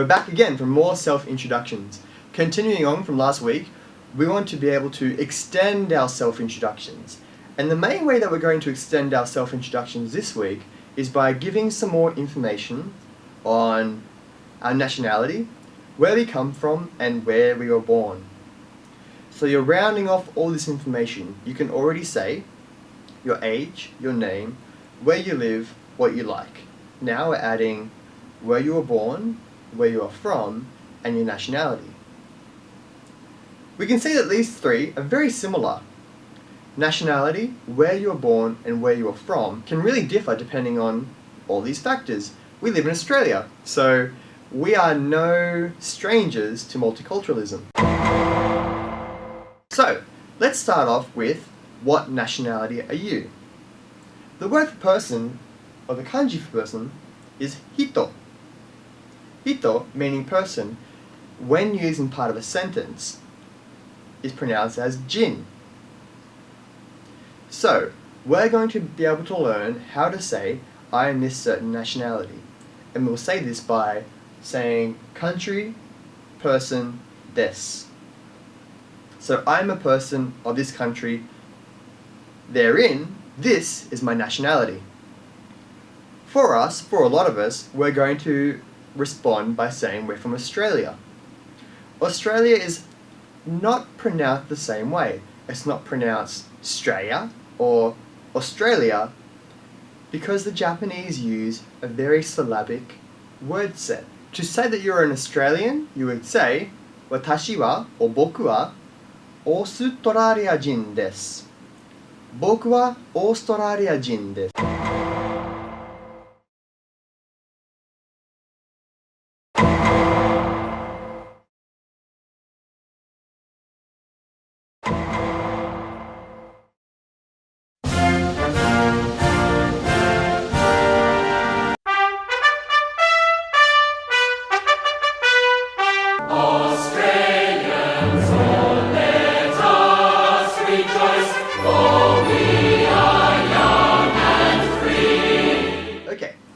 We're back again for more self-introductions. Continuing on from last week, we want to be able to extend our self-introductions. And the main way that we're going to extend our self-introductions this week is by giving some more information on our nationality, where we come from, and where we were born. So you're rounding off all this information. You can already say your age, your name, where you live, what you like. Now we're adding where you were born, where you are from, and your nationality. We can see that these three are very similar. Nationality, where you were born, and where you are from can really differ depending on all these factors. We live in Australia, so we are no strangers to multiculturalism. So, let's start off with, what nationality are you? The word for person, or the kanji for person, is hito. Hito, meaning person, when used in part of a sentence, is pronounced as jin. So, we're going to be able to learn how to say, I am this certain nationality. And we'll say this by saying country, person, des. So, I'm a person of this country, therein, this is my nationality. For us, for a lot of us, we're going to respond by saying we're from Australia. Australia is not pronounced the same way. It's not pronounced Australia or Australia because the Japanese use a very syllabic word set. To say that you're an Australian, you would say, Watashi wa, or boku wa, Australia jin desu. Boku wa Australia jin desu.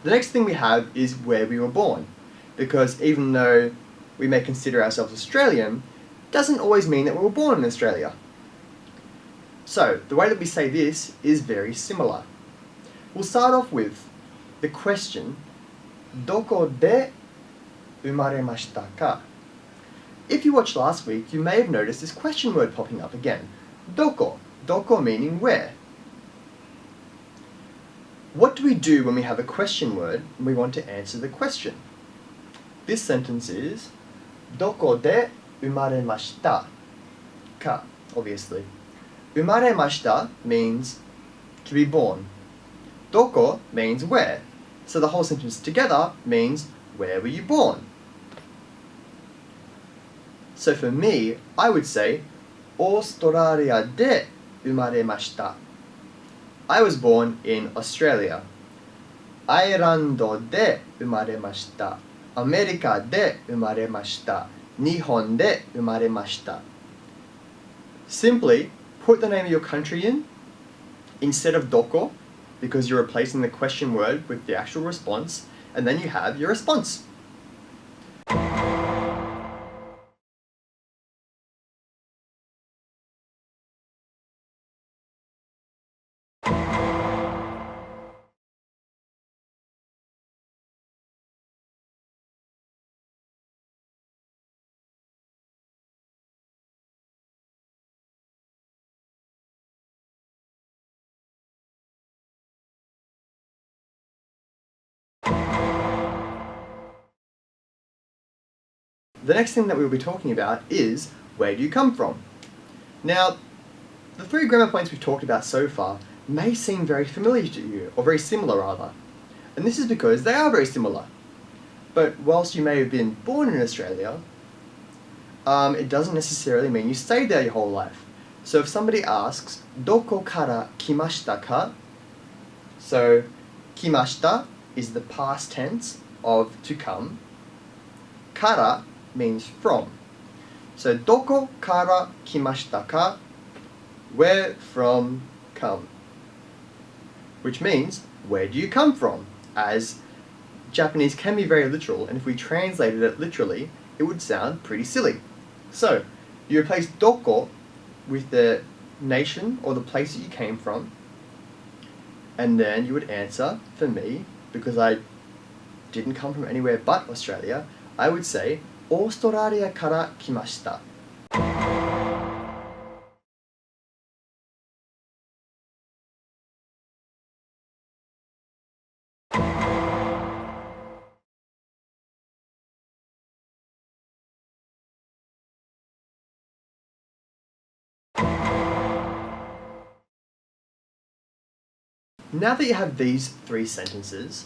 The next thing we have is where we were born, because even though we may consider ourselves Australian, doesn't always mean that we were born in Australia. So, the way that we say this is very similar. We'll start off with the question, Doko de umaremashita ka? If you watched last week, you may have noticed this question word popping up again. Doko. Doko meaning where. What do we do when we have a question word and we want to answer the question? This sentence is, Doko de umaremashita ka, obviously. Umaremashita means to be born. Doko means where. So the whole sentence together means, where were you born? So for me, I would say, Australia de umaremashita. I was born in Australia. アイランドで生まれました。アメリカで生まれました。日本で生まれました。Simply put the name of your country in instead of doko, because you're replacing the question word with the actual response, and then you have your response. The next thing that we'll be talking about is, where do you come from? Now, the three grammar points we've talked about so far may seem very familiar to you, or very similar rather. And this is because they are very similar. But whilst you may have been born in Australia, it doesn't necessarily mean you stayed there your whole life. So if somebody asks, Doko kara kimashita ka? So, kimashita is the past tense of to come. Kara means from. So, doko kara kimashita ka? Where from come? Which means, where do you come from? As Japanese can be very literal, and if we translated it literally, it would sound pretty silly. So, you replace doko with the nation or the place that you came from, and then you would answer, for me, because I didn't come from anywhere but Australia, I would say, オーストラリアから来ました。Now that you have these three sentences,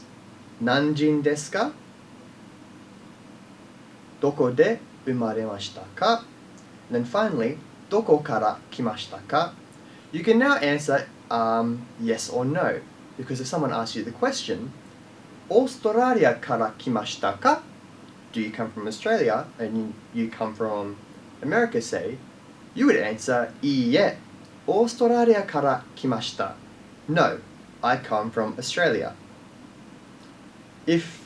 何人ですか? どこで生まれましたか? And then finally, どこから来ましたか? You can now answer yes or no, because if someone asks you the question, オーストラリアから来ましたか? Do you come from Australia? And you come from America, say, you would answer いいえ、オーストラリアから来ました。No, I come from Australia. If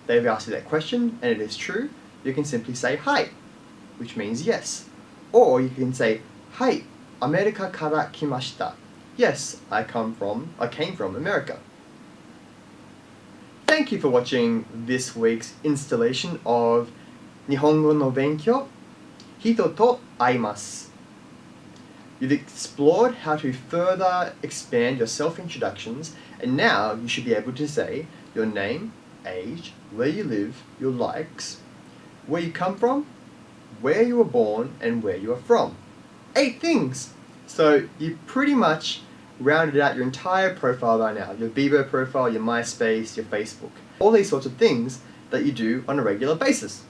they've asked you that question and it is true, you can simply say はい, which means yes. Or you can say はい、アメリカから来ました。Yes, I came from America. Thank you for watching this week's installation of 日本語の勉強、人と会います。You've explored how to further expand your self-introductions, and now you should be able to say your name, age, where you live, your likes, where you come from, where you were born, and where you are from. 8 things! So you pretty much rounded out your entire profile by now. Your Bebo profile, your MySpace, your Facebook. All these sorts of things that you do on a regular basis.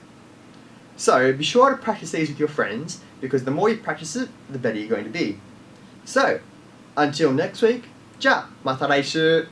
So be sure to practice these with your friends, because the more you practice it, the better you're going to be. So, until next week, じゃあまた来週